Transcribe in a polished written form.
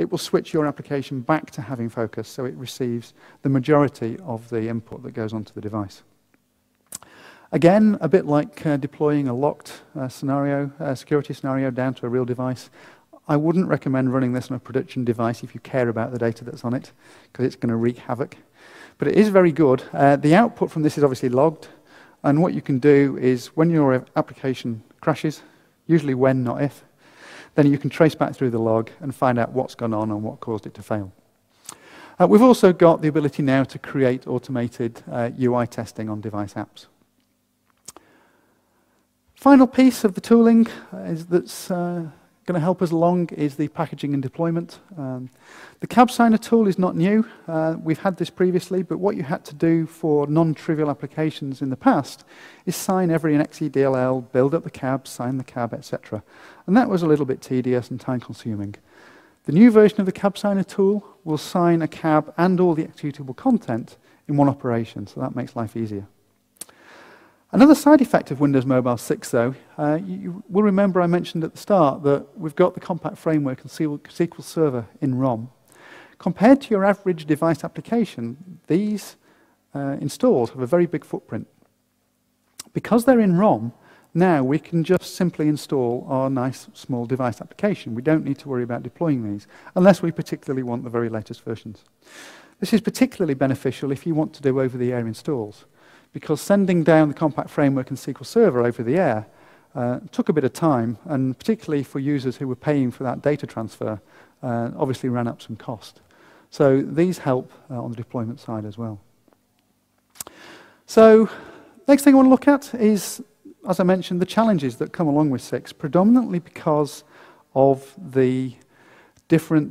it will switch your application back to having focus, so it receives the majority of the input that goes onto the device. Again, a bit like deploying a locked security scenario down to a real device, I wouldn't recommend running this on a production device if you care about the data that's on it, because it's going to wreak havoc. But it is very good. The output from this is obviously logged, and what you can do is when your application crashes, usually when, not if, then you can trace back through the log and find out what's gone on and what caused it to fail. We've also got the ability now to create automated UI testing on device apps. Final piece of the tooling that's going to help us along is the packaging and deployment. The cab signer tool is not new. We've had this previously, but what you had to do for non-trivial applications in the past is sign every XEDLL, build up the cab, sign the cab, etc. And that was a little bit tedious and time-consuming. The new version of the cab signer tool will sign a cab and all the executable content in one operation, so that makes life easier. Another side effect of Windows Mobile 6, though, you will remember I mentioned at the start that we've got the compact framework and SQL Server in ROM. Compared to your average device application, these installs have a very big footprint. Because they're in ROM, now we can just simply install our nice small device application. We don't need to worry about deploying these, unless we particularly want the very latest versions. This is particularly beneficial if you want to do over-the-air installs, because sending down the compact framework and SQL Server over the air took a bit of time, and particularly for users who were paying for that data transfer, obviously ran up some cost. So these help on the deployment side as well. So next thing I want to look at is, as I mentioned, the challenges that come along with 6, predominantly because of the different